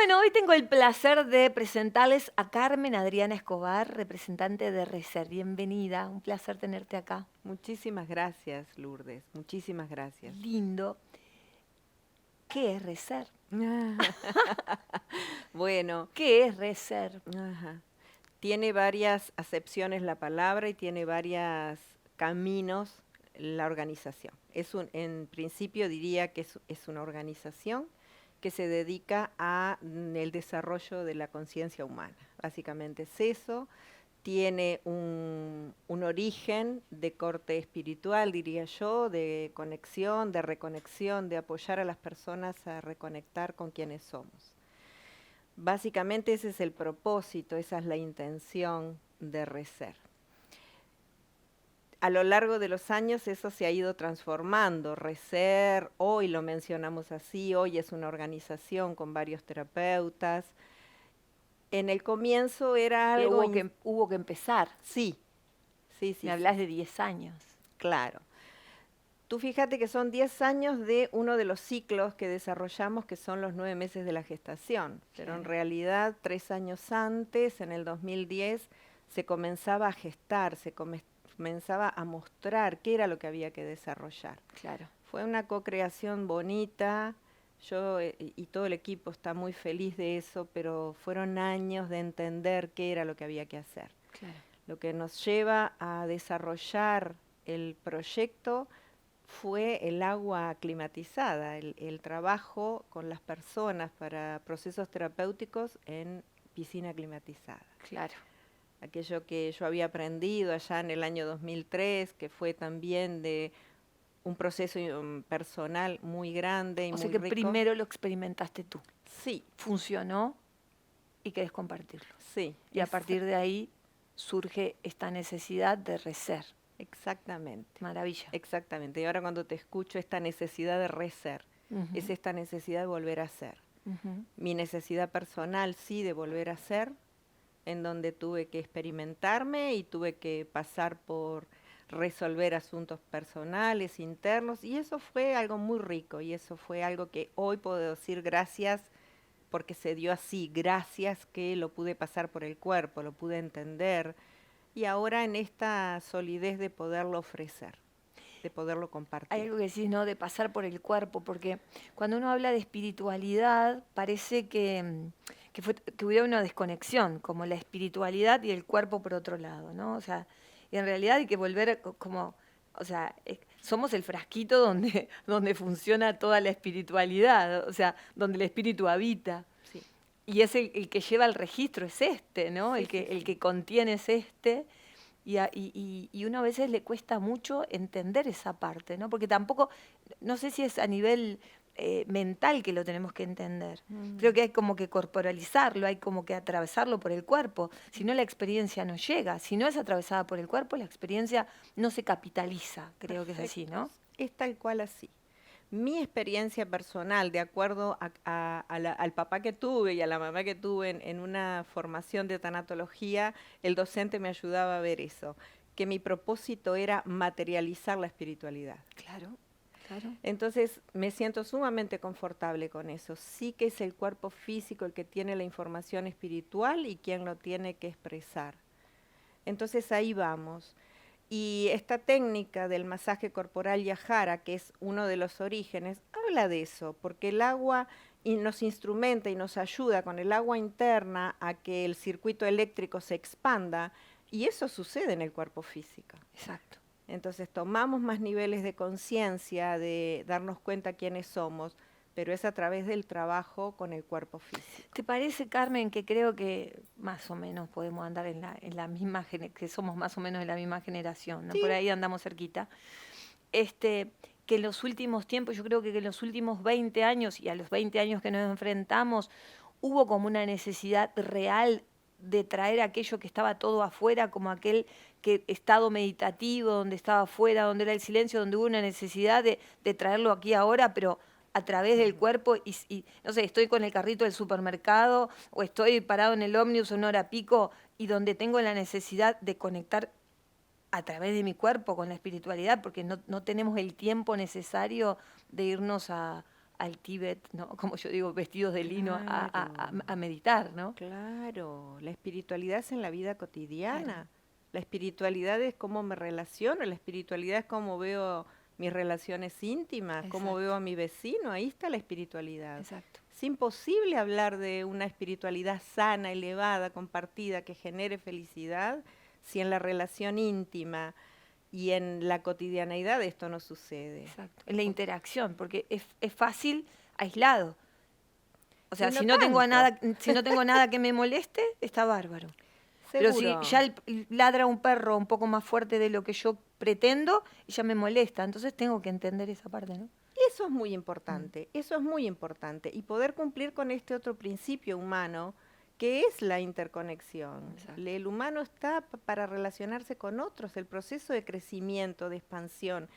Bueno, hoy tengo el placer de presentarles a Carmen Adriana Escobar, representante de RESER. Bienvenida, un placer tenerte acá. Muchísimas gracias, Lourdes. Muchísimas gracias. Lindo. ¿Qué es RESER? Bueno, ¿Qué es RESER? ajá. Tiene varias acepciones la palabra y tiene varios caminos la organización. En principio diría que es una organización que se dedica a el desarrollo de la conciencia humana. Básicamente es eso. Tiene un origen de corte espiritual, diría yo, de conexión, de reconexión, de apoyar a las personas a reconectar con quienes somos. Básicamente ese es el propósito, esa es la intención de RESER. A lo largo de los años eso se ha ido transformando. RESER, hoy lo mencionamos así, hoy es una organización con varios terapeutas. En el comienzo era Pero algo... hubo que empezar. Sí, sí, Me sí, sí, hablas de 10 años. claro. Tú fíjate que son 10 años de uno de los ciclos que desarrollamos, que son los 9 meses de la gestación. Pero en Claro. realidad, 3 años antes, en el 2010, se comenzaba a gestar, comenzaba a mostrar qué era lo que había que desarrollar. Claro. Fue una co-creación bonita. Yo y todo el equipo está muy feliz de eso, pero fueron años de entender qué era lo que había que hacer. Claro. Lo que nos lleva a desarrollar el proyecto fue el agua climatizada, el trabajo con las personas para procesos terapéuticos en piscina climatizada. Claro. Aquello que yo había aprendido allá en el año 2003, que fue también de un proceso personal muy grande y O sea muy que rico. primero lo experimentaste tú. Sí, Funcionó y querés compartirlo. sí, Y a partir de ahí surge esta necesidad de RESER. exactamente. Maravilla. Exactamente. Y ahora cuando te escucho esta necesidad de reser, es esta necesidad de volver a ser. Mi necesidad personal, sí, de volver a ser, en donde tuve que experimentarme y tuve que pasar por resolver asuntos personales, internos, y eso fue algo muy rico, y eso fue algo que hoy puedo decir gracias porque se dio así, gracias que lo pude pasar por el cuerpo, lo pude entender, y ahora en esta solidez de poderlo ofrecer, de poderlo Hay compartir. algo que decís, ¿no? De pasar por el cuerpo, porque cuando uno habla de espiritualidad, parece que hubiera una desconexión, como la espiritualidad y el cuerpo por otro lado, ¿no? O sea, y en realidad hay que volver como, o sea, somos el frasquito donde, donde funciona toda la espiritualidad, o sea, donde el espíritu habita. Sí, Y es el que lleva el registro, es este, ¿no? sí, sí, El sí. que contiene es este. Y uno a veces le cuesta mucho entender esa parte, ¿no? Porque tampoco, no sé si es a nivel mental que lo tenemos que entender. Creo que hay como que corporalizarlo, hay como que atravesarlo por el cuerpo. Si no, la experiencia no llega. Si no es atravesada por el cuerpo, la experiencia no se capitaliza. Creo que es así, Perfecto. ¿no? Es tal cual así. Mi experiencia personal, de acuerdo al papá que tuve y a la mamá que tuve en una formación de tanatología, el docente me ayudaba a ver eso, que mi propósito era materializar la espiritualidad. Claro, claro. Entonces me siento sumamente confortable con eso. Sí que es el cuerpo físico el que tiene la información espiritual y quien lo tiene que expresar. Entonces ahí vamos. Y esta técnica del masaje corporal yajara, que es uno de los orígenes, habla de eso, porque el agua nos instrumenta y nos ayuda con el agua interna a que el circuito eléctrico se expanda, y eso sucede en el cuerpo físico. Exacto. Entonces tomamos más niveles de conciencia, de darnos cuenta quiénes somos, pero es a través del trabajo con el cuerpo físico. ¿Te parece, Carmen, que creo que más o menos podemos andar en la misma, que somos más o menos de la misma generación, ¿no? Por Sí, ahí andamos cerquita. Que en los últimos tiempos, yo creo que en los últimos 20 años y a los 20 años que nos enfrentamos, hubo como una necesidad real de traer aquello que estaba todo afuera, como aquel estado meditativo, donde estaba afuera, donde era el silencio, donde hubo una necesidad de traerlo aquí ahora, pero a través del cuerpo y, no sé, estoy con el carrito del supermercado o estoy parado en el ómnibus en una hora pico y donde tengo la necesidad de conectar a través de mi cuerpo con la espiritualidad, porque no tenemos el tiempo necesario de irnos al Tíbet, ¿no? Como yo digo, vestidos de lino Claro. a meditar, ¿no? Claro, la espiritualidad es en la vida Claro, cotidiana. La espiritualidad es cómo me relaciono, la espiritualidad es cómo veo mis relaciones íntimas, cómo veo exacto, a mi vecino, ahí está la espiritualidad. exacto. Es imposible hablar de una espiritualidad sana, elevada, compartida, que genere felicidad, si en la relación íntima y en la cotidianeidad esto no sucede. Exacto, en la interacción, porque es fácil aislado. O Y sea, no tanto, si no tengo nada que me moleste, está bárbaro. Pero si seguro. ya ladra un perro un poco más fuerte de lo que yo pretendo, ya me molesta. Entonces tengo que entender esa parte, ¿no? Eso es muy Mm, importante, eso es muy importante. Y poder cumplir con este otro principio humano, que es la interconexión. exacto, El humano está para relacionarse con otros. El proceso de crecimiento, de expansión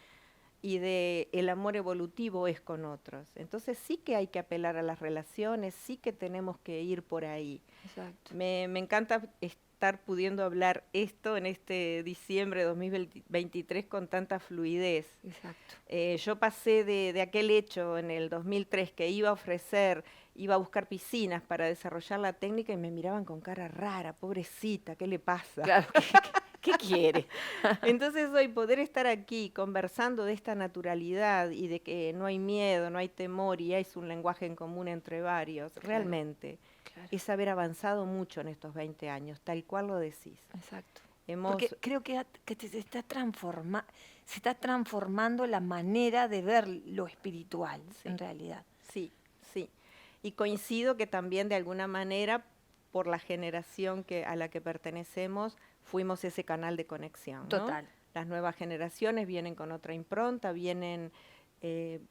y de el amor evolutivo es con otros. Entonces sí que hay que apelar a las relaciones, sí que tenemos que ir por ahí. exacto, Me encanta estar pudiendo hablar esto en este diciembre de 2023 con tanta fluidez. exacto. Yo pasé de aquel hecho en el 2003 que iba a ofrecer, iba a buscar piscinas para desarrollar la técnica y me miraban con cara rara, pobrecita, ¿qué le pasa? Claro, ¿qué quiere? Entonces hoy poder estar aquí conversando de esta naturalidad y de que no hay miedo, no hay temor y es un lenguaje en común entre varios, Claro, realmente claro, es haber avanzado mucho en estos 20 años, tal cual lo decís. exacto. Porque Hemos, creo que se está transformando la manera de ver lo espiritual, sí, en realidad. sí, sí. Y coincido que también de alguna manera, por la generación a la que pertenecemos, fuimos ese canal de conexión, ¿no? Total. Las nuevas generaciones vienen con otra impronta, vienen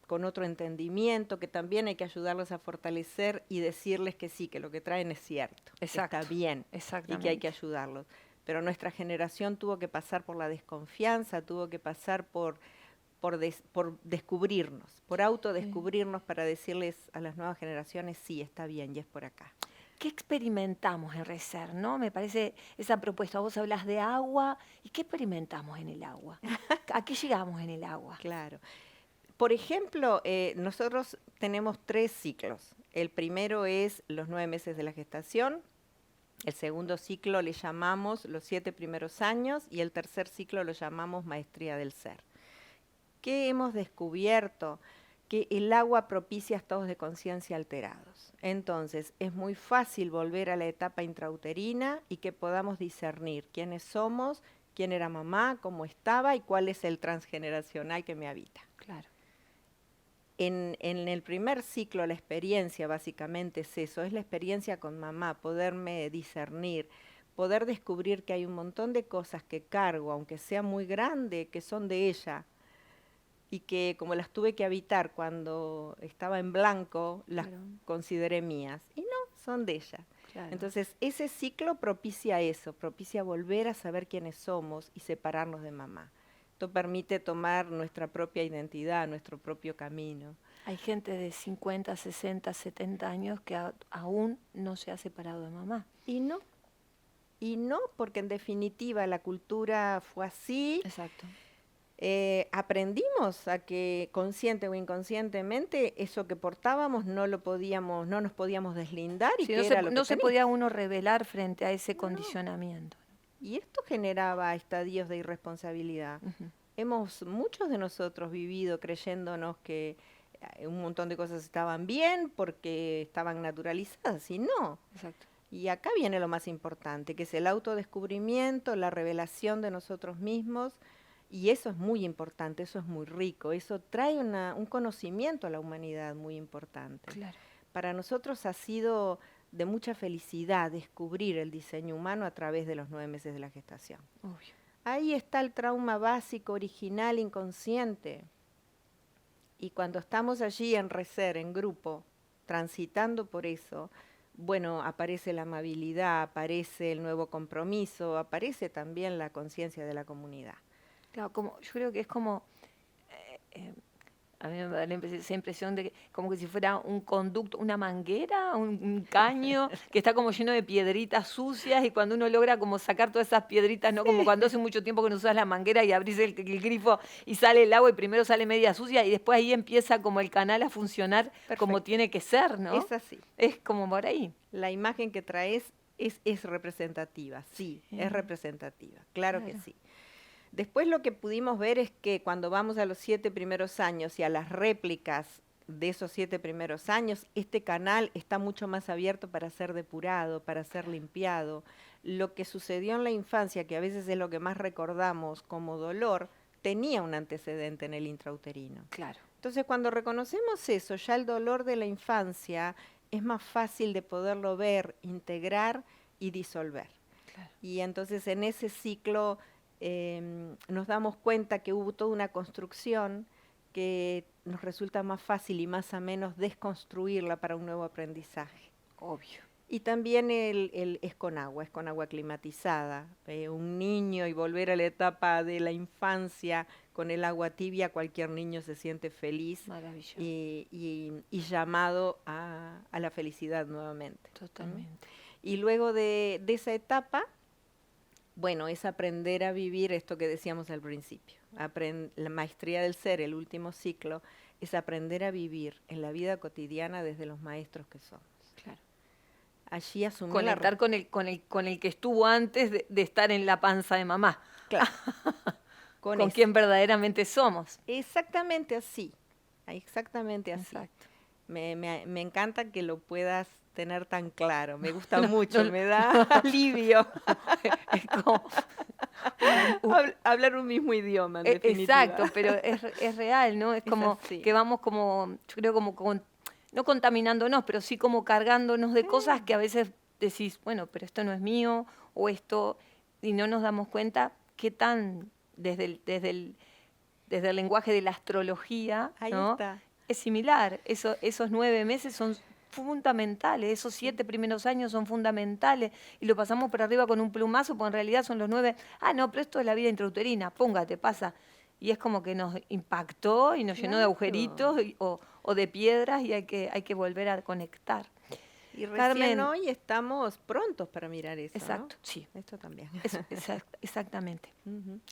con otro entendimiento, que también hay que ayudarlos a fortalecer y decirles que sí, que lo que traen es cierto, que está Exacto, bien y que hay que exactamente. ayudarlos. Pero nuestra generación tuvo que pasar por la desconfianza, tuvo que pasar por descubrirnos, por Sí. autodescubrirnos para decirles a las nuevas generaciones, sí, está bien y es por acá. ¿Qué experimentamos en Reser, no? Me parece esa propuesta. Vos hablas de agua. ¿Y qué experimentamos en el agua? ¿A qué llegamos en el agua? Claro. Por ejemplo, nosotros tenemos 3 ciclos. El primero es los 9 meses de la gestación, el segundo ciclo le llamamos los 7 primeros años y el tercer ciclo lo llamamos maestría del ser. ¿Qué hemos descubierto? Que el agua propicia estados de conciencia alterados. Entonces, es muy fácil volver a la etapa intrauterina y que podamos discernir quiénes somos, quién era mamá, cómo estaba y cuál es el transgeneracional que me habita. Claro, En el primer ciclo la experiencia básicamente es eso, es la experiencia con mamá, poderme discernir, poder descubrir que hay un montón de cosas que cargo, aunque sea muy grande, que son de ella, y que como las tuve que habitar cuando estaba en blanco, las claro, consideré mías. Y no, son de ella. claro. Entonces, ese ciclo propicia eso, propicia volver a saber quiénes somos y separarnos de mamá. Esto permite tomar nuestra propia identidad, nuestro propio camino. Hay gente de 50, 60, 70 años que aún no se ha separado de mamá. Y no, y no, porque en definitiva la cultura fue así. Exacto. Aprendimos a que consciente o inconscientemente eso que portábamos no lo podíamos, no nos podíamos deslindar y Sí, que era lo que no se tenía. podía uno rebelar frente a ese No. condicionamiento. Y esto generaba estadios de irresponsabilidad. Ujú, Muchos de nosotros vivido creyéndonos que un montón de cosas estaban bien porque estaban naturalizadas y no. exacto. Y acá viene lo más importante, que es el autodescubrimiento, la revelación de nosotros mismos. Y eso es muy importante, eso es muy rico, eso trae un conocimiento a la humanidad muy importante. Claro, Para nosotros ha sido de mucha felicidad descubrir el diseño humano a través de los 9 meses de la gestación. obvio. Ahí está el trauma básico, original, inconsciente. Y cuando estamos allí en Reser, en grupo, transitando por eso, bueno, aparece la amabilidad, aparece el nuevo compromiso, aparece también la conciencia de la comunidad. Claro, como, yo creo que es como, eh, eh, A mí me da esa impresión de que como que si fuera un conducto, una manguera, un caño, que está como lleno de piedritas sucias y cuando uno logra como sacar todas esas piedritas, ¿no? Como cuando hace mucho tiempo que no usas la manguera y abrís el grifo y sale el agua y primero sale media sucia y después ahí empieza como el canal a funcionar como Perfecto. tiene que ser, ¿no? Es así. Es como por ahí. La imagen que traes es representativa, sí, es representativa, claro que sí. Después lo que pudimos ver es que cuando vamos a los 7 primeros años y a las réplicas de esos 7 primeros años, este canal está mucho más abierto para ser depurado, para ser limpiado. Lo que sucedió en la infancia, que a veces es lo que más recordamos como dolor, tenía un antecedente en el intrauterino. Claro. Entonces, cuando reconocemos eso, ya el dolor de la infancia es más fácil de poderlo ver, integrar y disolver. Claro. Y entonces en ese ciclo nos damos cuenta que hubo toda una construcción que nos resulta más fácil y más ameno desconstruirla para un nuevo aprendizaje. Obvio. Y también es con agua climatizada. Un niño y volver a la etapa de la infancia con el agua tibia, cualquier niño se siente feliz y llamado a la felicidad nuevamente. Totalmente. Y luego de esa etapa, bueno, es aprender a vivir esto que decíamos al principio. La maestría del ser, el último ciclo, es aprender a vivir en la vida cotidiana desde los maestros que somos. Claro. Allí asumir conectar con el que estuvo antes de estar en la panza de mamá. Claro. con quien verdaderamente somos. Exactamente así. Exactamente así. Exacto. Me encanta que lo puedas tener tan claro. Me gusta mucho, me da alivio. Es como hablar un mismo idioma, en definitiva. Exacto, pero es real, ¿no? Es como que vamos como, yo creo como no contaminándonos, pero sí como cargándonos de cosas que a veces decís, bueno, pero esto no es mío, o esto, y no nos damos cuenta qué tan, desde el lenguaje de la astrología, ¿no? Está. Es similar. Esos 9 meses son fundamentales, esos 7 primeros años son fundamentales, y lo pasamos por arriba con un plumazo, porque en realidad son los 9, no, pero esto es la vida intrauterina, póngate, pasa. Y es como que nos impactó y nos llenó de agujeritos o de piedras y hay que volver a conectar. Y recién Carmen, hoy estamos prontos para mirar eso. Exacto, ¿no? sí. Esto también. Exactamente.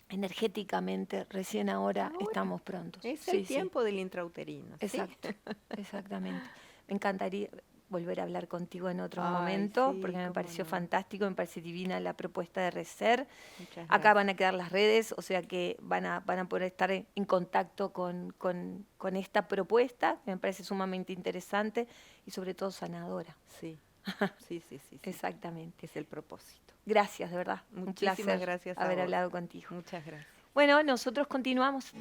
Energéticamente, recién ahora estamos prontos. Es el tiempo del intrauterino. Exacto, exactamente. Me encantaría volver a hablar contigo en otro momento, porque me pareció fantástico, me parece divina la propuesta de Recer. Acá van a quedar las redes, o sea que van a poder estar en contacto con esta propuesta, que me parece sumamente interesante y sobre todo sanadora. Sí. Sí. Exactamente. Es el propósito. Gracias, de verdad. Muchísimas gracias haber hablado contigo. Muchas gracias. Bueno, nosotros continuamos.